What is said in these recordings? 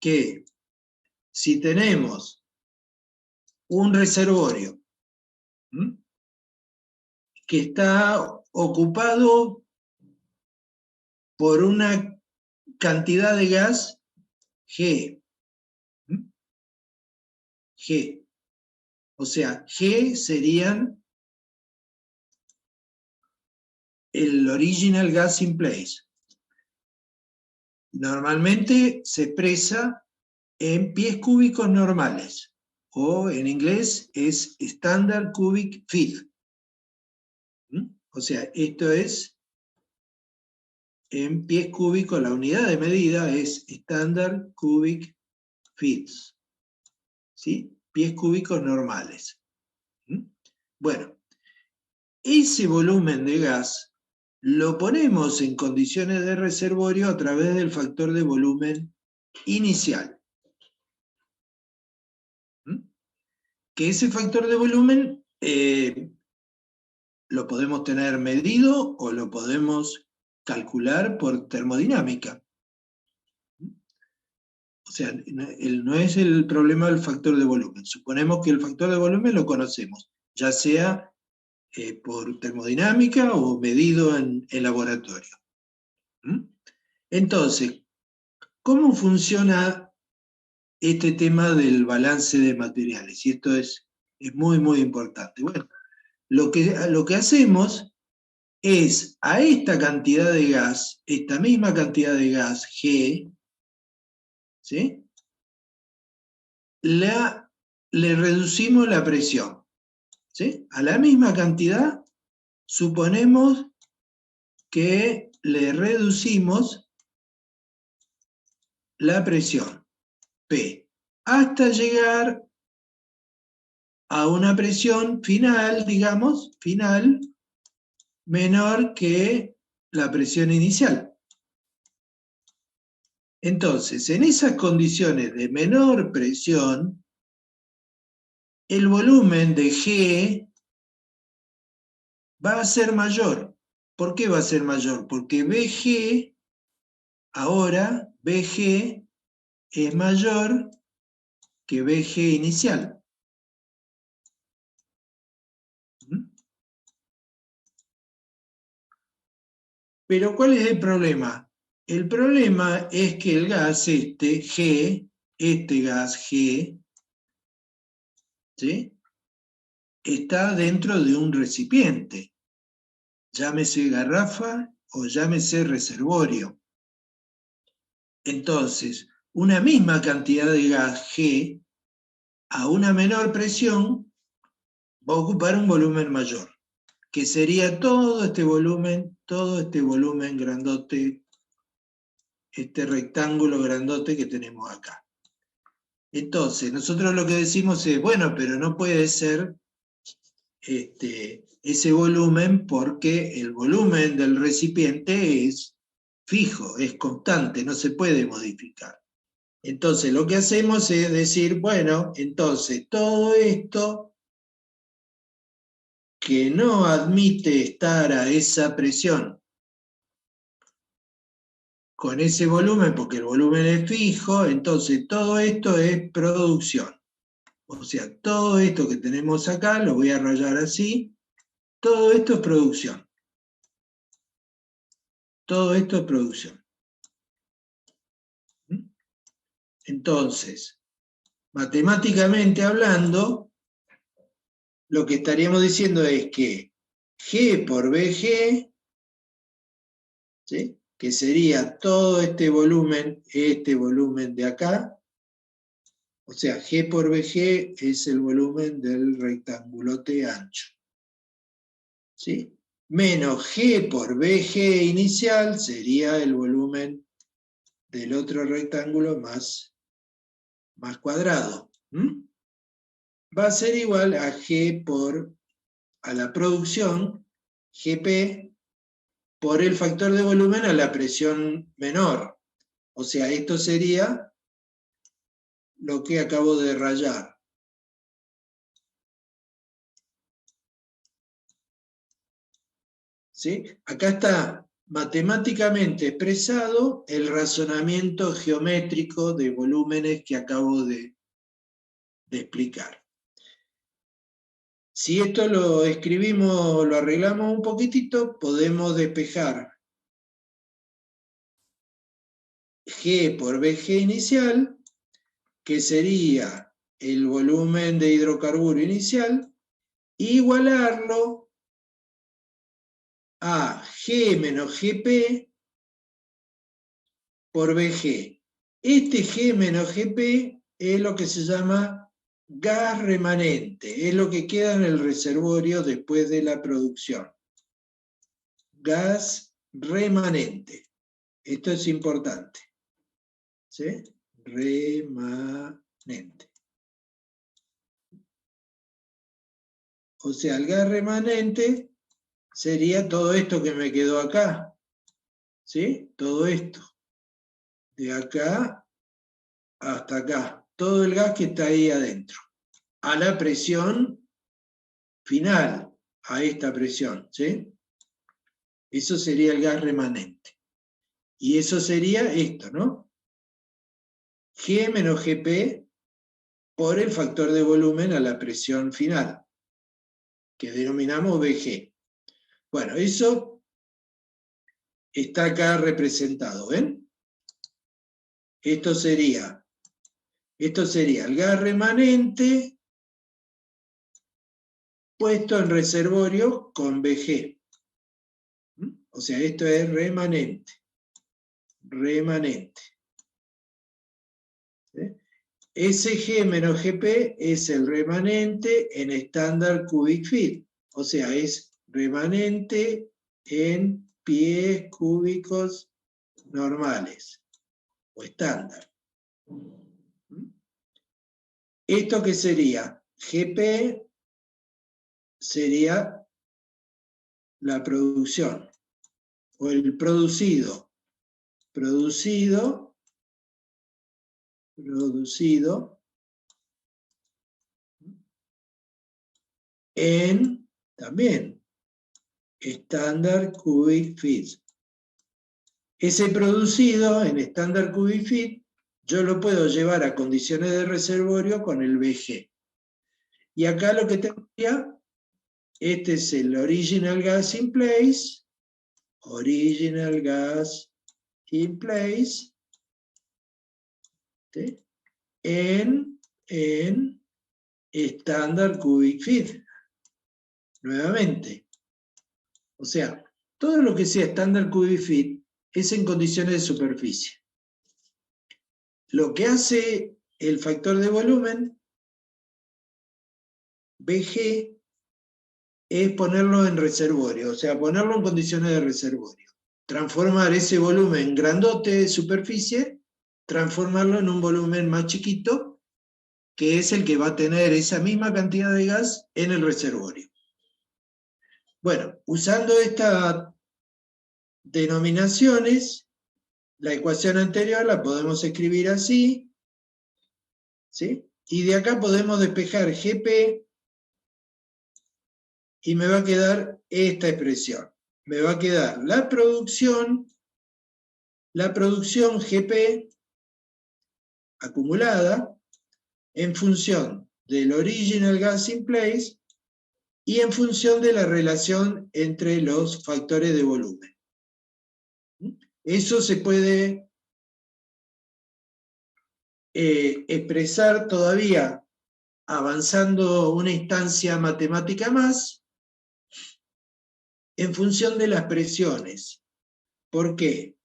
que si tenemos un reservorio que está ocupado por una cantidad de gas G. G. O sea, G serían el original gas in place. Normalmente se expresa en pies cúbicos normales, o en inglés es standard cubic feet. O sea, esto es en pies cúbicos, la unidad de medida es standard cubic feet. ¿Sí? Pies cúbicos normales. Bueno, ese volumen de gas lo ponemos en condiciones de reservorio a través del factor de volumen inicial. Que ese factor de volumen lo podemos tener medido o lo podemos calcular por termodinámica. O sea, no es el problema del factor de volumen. Suponemos que el factor de volumen lo conocemos, ya sea por termodinámica o medido en laboratorio. Entonces, ¿cómo funciona este tema del balance de materiales? Y esto es muy, muy importante. Bueno, lo que hacemos es a esta cantidad de gas, esta misma cantidad de gas, G, ¿sí? Le reducimos la presión. ¿Sí? A la misma cantidad, suponemos que le reducimos la presión, P, hasta llegar a una presión final, digamos, final, menor que la presión inicial. Entonces, en esas condiciones de menor presión, el volumen de G va a ser mayor. ¿Por qué va a ser mayor? Porque BG, ahora, BG es mayor que BG inicial. Pero ¿cuál es el problema? El problema es que el gas G, este gas G, ¿sí? Está dentro de un recipiente, llámese garrafa o llámese reservorio. Entonces, una misma cantidad de gas G a una menor presión va a ocupar un volumen mayor, que sería todo este volumen grandote, este rectángulo grandote que tenemos acá. Entonces, nosotros lo que decimos es, bueno, pero no puede ser ese volumen porque el volumen del recipiente es fijo, es constante, no se puede modificar. Entonces, lo que hacemos es decir, bueno, entonces todo esto que no admite estar a esa presión con ese volumen, porque el volumen es fijo, entonces todo esto es producción. O sea, todo esto que tenemos acá, lo voy a rayar así, todo esto es producción. Todo esto es producción. Entonces, matemáticamente hablando, lo que estaríamos diciendo es que G por BG, ¿sí? Que sería todo este volumen de acá, o sea, G por BG es el volumen del rectangulote ancho, ¿sí? Menos G por BG inicial sería el volumen del otro rectángulo más cuadrado. Va a ser igual a G a la producción, GP, por el factor de volumen a la presión menor. O sea, esto sería lo que acabo de rayar. ¿Sí? Acá está matemáticamente expresado el razonamiento geométrico de volúmenes que acabo de explicar. Si esto lo escribimos, lo arreglamos un poquitito, podemos despejar G por BG inicial, que sería el volumen de hidrocarburo inicial, e igualarlo a G menos GP por BG. Este G menos GP es lo que se llama gas remanente, es lo que queda en el reservorio después de la producción. Gas remanente. Esto es importante. ¿Sí? Remanente. O sea, el gas remanente sería todo esto que me quedó acá. ¿Sí? Todo esto. De acá hasta acá. Todo el gas que está ahí adentro. A la presión final. A esta presión. ¿Sí? Eso sería el gas remanente. Y eso sería esto, ¿no? G menos GP por el factor de volumen a la presión final, que denominamos BG. Bueno, eso está acá representado, ¿ven? Esto sería el gas remanente puesto en reservorio con BG. O sea, esto es remanente. Remanente. ¿Sí? SG menos GP es el remanente en estándar cubic feet. O sea, es remanente en pies cúbicos normales o estándar. ¿Esto qué sería? GP sería la producción o el producido. Producido en también estándar cubic feet. Ese producido en estándar cubic feet yo lo puedo llevar a condiciones de reservorio con el BG. Y acá lo que tendría, este es el original gas in place, original gas in place, ¿sí? en estándar cubic feet. Nuevamente. O sea, todo lo que sea estándar cubic feet es en condiciones de superficie. Lo que hace el factor de volumen, BG, es ponerlo en reservorio, o sea, ponerlo en condiciones de reservorio. Transformar ese volumen grandote de superficie, transformarlo en un volumen más chiquito, que es el que va a tener esa misma cantidad de gas en el reservorio. Bueno, usando estas denominaciones, la ecuación anterior la podemos escribir así, ¿sí? Y de acá podemos despejar GP y me va a quedar esta expresión. Me va a quedar la producción GP acumulada en función del original gas in place y en función de la relación entre los factores de volumen. Eso se puede expresar todavía avanzando una instancia matemática más en función de las presiones. ¿Por qué?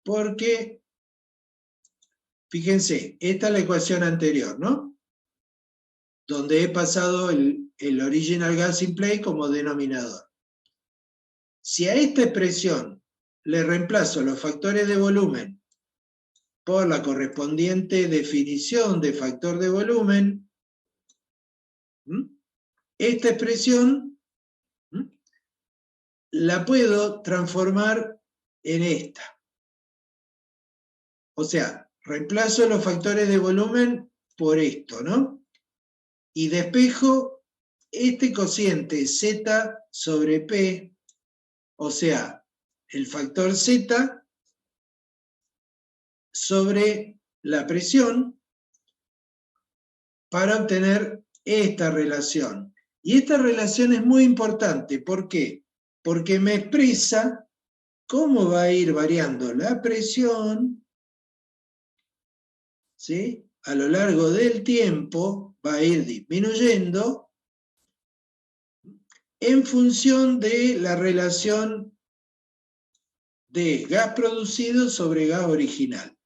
Porque, fíjense, esta es la ecuación anterior, ¿no? Donde he pasado el original gas in place como denominador. Si a esta expresión le reemplazo los factores de volumen por la correspondiente definición de factor de volumen, esta expresión la puedo transformar en esta. O sea, reemplazo los factores de volumen por esto, ¿no? Y despejo este cociente Z sobre P, o sea, el factor Z sobre la presión para obtener esta relación. Y esta relación es muy importante. ¿Por qué? Porque me expresa cómo va a ir variando la presión, ¿sí? A lo largo del tiempo va a ir disminuyendo en función de la relación de gas producido sobre gas original.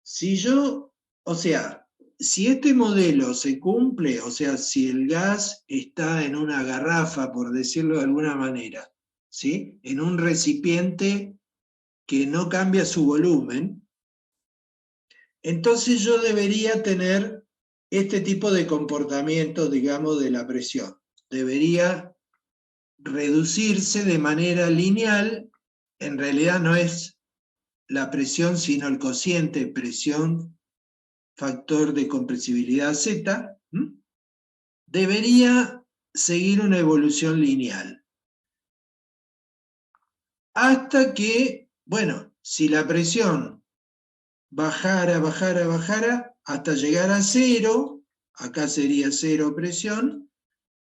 Si yo, o sea, si este modelo se cumple, o sea, si el gas está en una garrafa, por decirlo de alguna manera, ¿sí? En un recipiente que no cambia su volumen, entonces yo debería tener este tipo de comportamiento, digamos, de la presión. Debería reducirse de manera lineal, en realidad no es la presión, sino el cociente presión factor de compresibilidad Z, debería seguir una evolución lineal. Hasta que, bueno, si la presión bajara, hasta llegar a cero, acá sería cero presión,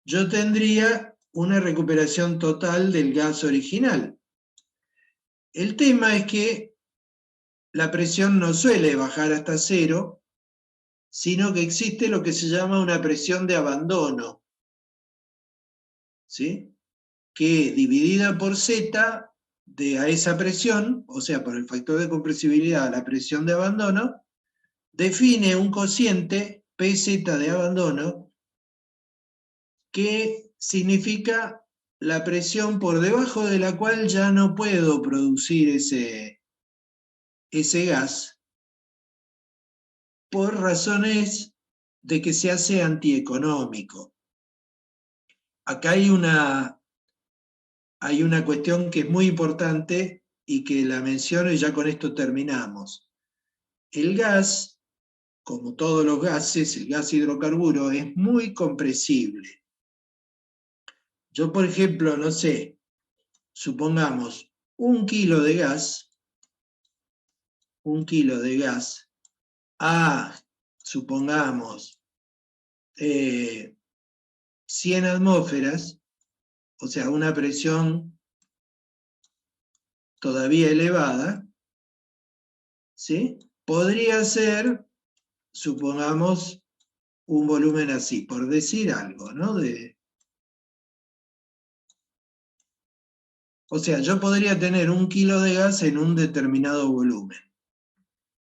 yo tendría una recuperación total del gas original. El tema es que la presión no suele bajar hasta cero, sino que existe lo que se llama una presión de abandono, ¿sí? Que dividida por Z a esa presión, o sea, por el factor de compresibilidad a la presión de abandono, define un cociente PZ de abandono que significa la presión por debajo de la cual ya no puedo producir ese gas por razones de que se hace antieconómico. Acá hay una cuestión que es muy importante y que la menciono y ya con esto terminamos. El gas, como todos los gases, el gas hidrocarburo es muy compresible. Yo, por ejemplo, no sé, supongamos 1 kilo de gas, a, supongamos, 100 atmósferas, o sea, una presión todavía elevada, ¿sí? Podría ser, supongamos, un volumen así, por decir algo, ¿no? O sea, yo podría tener 1 kilo de gas en un determinado volumen.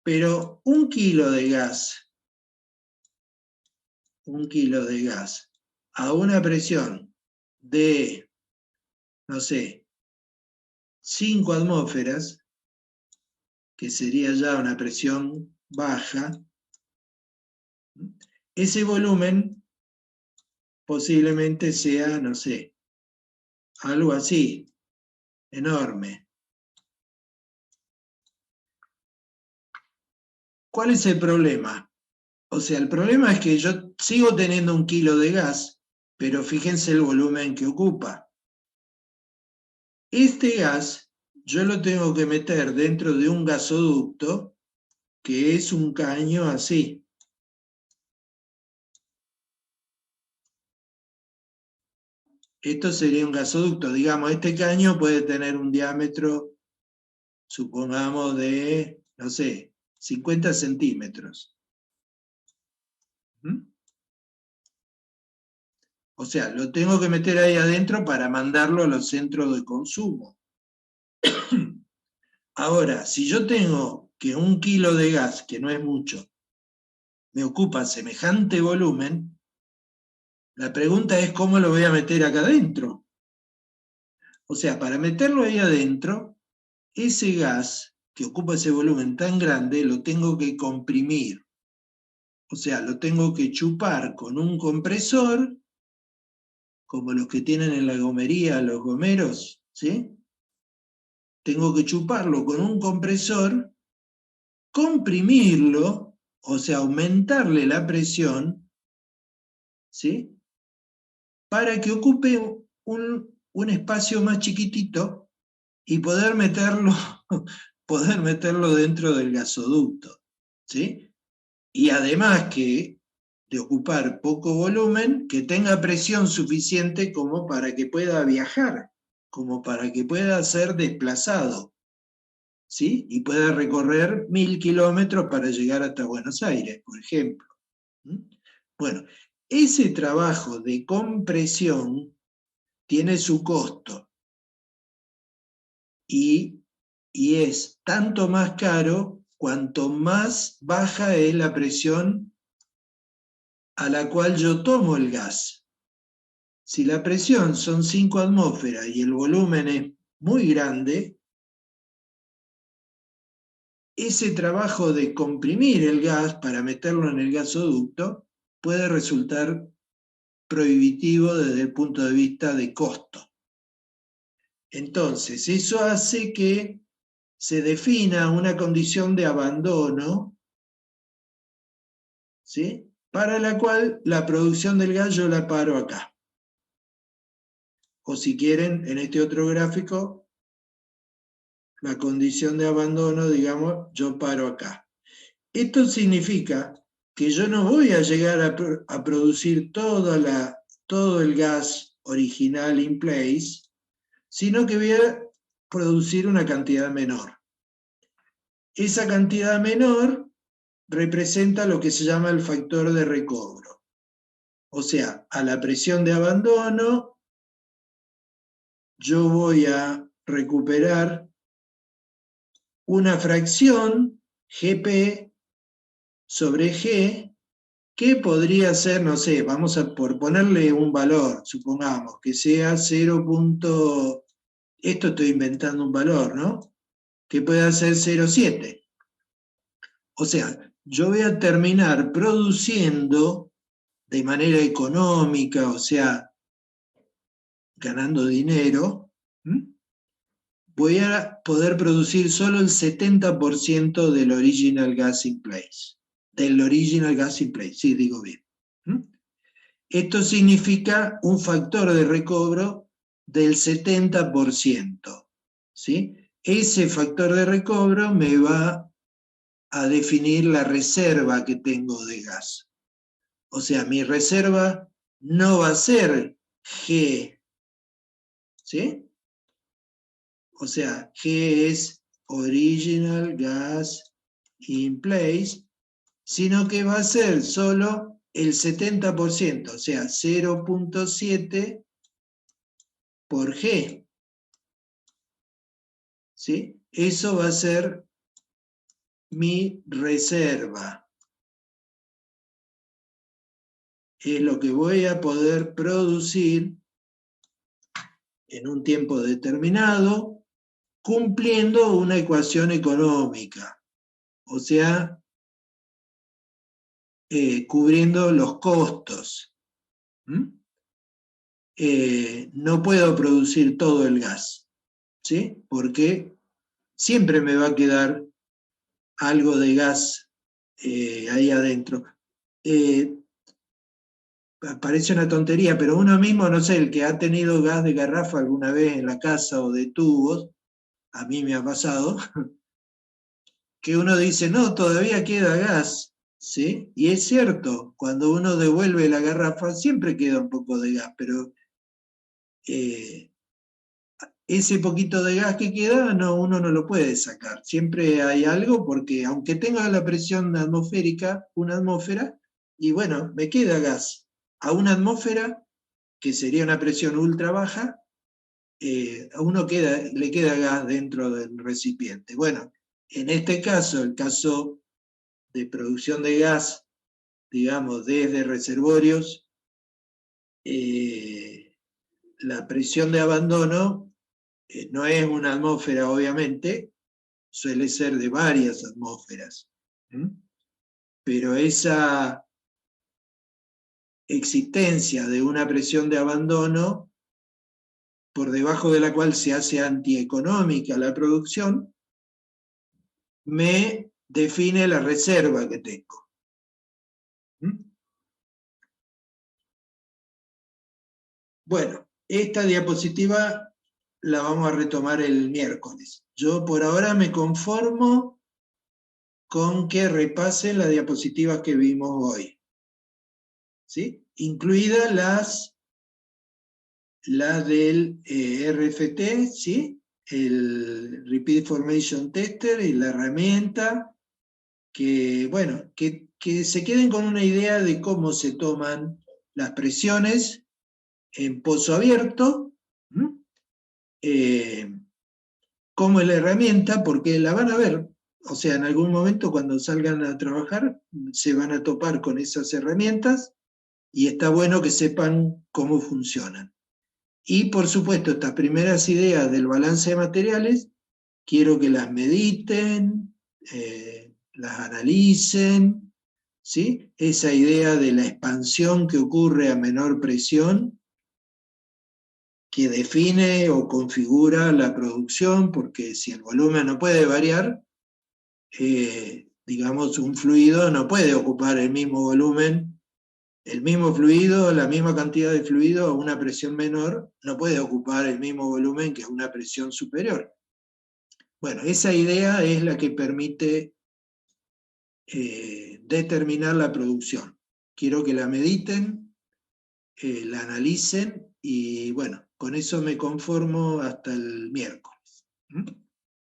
Pero 1 kilo de gas, a una presión de, no sé, 5 atmósferas, que sería ya una presión baja, ese volumen posiblemente sea, no sé, algo así, enorme. ¿Cuál es el problema? O sea, el problema es que yo sigo teniendo 1 kilo de gas, pero fíjense el volumen que ocupa. Este gas yo lo tengo que meter dentro de un gasoducto que es un caño así. Esto sería un gasoducto. Digamos, este caño puede tener un diámetro, supongamos, de, no sé, 50 centímetros. O sea, lo tengo que meter ahí adentro para mandarlo a los centros de consumo. Ahora, si yo tengo que 1 kilo de gas, que no es mucho, me ocupa semejante volumen, la pregunta es cómo lo voy a meter acá adentro. O sea, para meterlo ahí adentro, ese gas que ocupa ese volumen tan grande lo tengo que comprimir. O sea, lo tengo que chupar con un compresor, como los que tienen en la gomería los gomeros, ¿sí? Tengo que chuparlo con un compresor, comprimirlo, o sea, aumentarle la presión, ¿sí? Para que ocupe un espacio más chiquitito y poder meterlo dentro del gasoducto, ¿sí? Y además que de ocupar poco volumen, que tenga presión suficiente como para que pueda viajar, como para que pueda ser desplazado, ¿sí? Y pueda recorrer 1000 kilómetros para llegar hasta Buenos Aires, por ejemplo. Bueno, ese trabajo de compresión tiene su costo y es tanto más caro cuanto más baja es la presión a la cual yo tomo el gas. Si la presión son 5 atmósferas y el volumen es muy grande, ese trabajo de comprimir el gas para meterlo en el gasoducto puede resultar prohibitivo desde el punto de vista de costo. Entonces, eso hace que se defina una condición de abandono, ¿sí? Para la cual la producción del gas yo la paro acá. O si quieren, en este otro gráfico, la condición de abandono, digamos, yo paro acá. Esto significa que yo no voy a llegar a producir todo el gas original in place, sino que voy a producir una cantidad menor. Esa cantidad menor representa lo que se llama el factor de recobro. O sea, a la presión de abandono, yo voy a recuperar una fracción, Gp sobre G, que podría ser, no sé, vamos a por ponerle un valor, supongamos que sea 0. Esto estoy inventando un valor, ¿no? Que pueda ser 0,7. O sea, yo voy a terminar produciendo de manera económica, o sea, ganando dinero, voy a poder producir solo el 70% del original gas in place. Del original gas in place, sí, digo bien. Esto significa un factor de recobro del 70%, ¿sí? Ese factor de recobro me va a definir la reserva que tengo de gas. O sea, mi reserva no va a ser G, ¿sí? O sea, G es original gas in place, sino que va a ser solo el 70%, o sea, 0,7 por G. ¿Sí? Eso va a ser mi reserva. Es lo que voy a poder producir en un tiempo determinado, cumpliendo una ecuación económica, o sea, cubriendo los costos. No puedo producir todo el gas, ¿sí? Porque siempre me va a quedar algo de gas ahí adentro. Parece una tontería, pero uno mismo, no sé, el que ha tenido gas de garrafa alguna vez en la casa o de tubos, a mí me ha pasado, que uno dice, no, todavía queda gas, ¿sí? Y es cierto, cuando uno devuelve la garrafa siempre queda un poco de gas, pero ese poquito de gas que queda, no, uno no lo puede sacar. Siempre hay algo porque aunque tenga la presión atmosférica, una atmósfera, y bueno, me queda gas. A una atmósfera, que sería una presión ultra baja, a uno le queda gas dentro del recipiente. Bueno, en este caso, el caso de producción de gas, digamos, desde reservorios, la presión de abandono no es una atmósfera, obviamente, suele ser de varias atmósferas. Pero esa existencia de una presión de abandono, por debajo de la cual se hace antieconómica la producción, me define la reserva que tengo. Bueno, Esta diapositiva la vamos a retomar el miércoles. Yo por ahora me conformo con que repasen las diapositivas que vimos hoy, ¿sí? Incluidas las del RFT, ¿sí? El Repeat Formation Tester y la herramienta, que, bueno, que se queden con una idea de cómo se toman las presiones en pozo abierto, cómo es la herramienta, porque la van a ver. O sea, en algún momento cuando salgan a trabajar se van a topar con esas herramientas y está bueno que sepan cómo funcionan. Y por supuesto, estas primeras ideas del balance de materiales, quiero que las mediten, las analicen, ¿sí? Esa idea de la expansión que ocurre a menor presión, que define o configura la producción, porque si el volumen no puede variar, digamos, un fluido no puede ocupar el mismo volumen, el mismo fluido, la misma cantidad de fluido a una presión menor, no puede ocupar el mismo volumen que a una presión superior. Bueno, esa idea es la que permite determinar la producción. Quiero que la mediten, la analicen y bueno, con eso me conformo hasta el miércoles.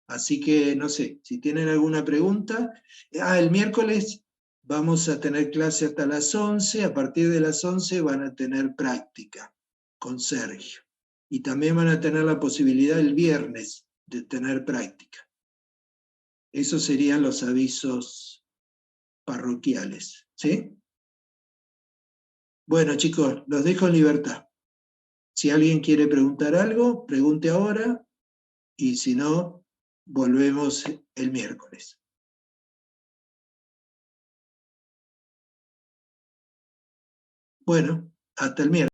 Así que no sé, si tienen alguna pregunta. El miércoles vamos a tener clase hasta las 11, a partir de las 11 van a tener práctica con Sergio. Y también van a tener la posibilidad el viernes de tener práctica. Esos serían los avisos parroquiales, ¿sí? Bueno, chicos, los dejo en libertad. Si alguien quiere preguntar algo, pregunte ahora, y si no, volvemos el miércoles. Bueno, hasta el miércoles.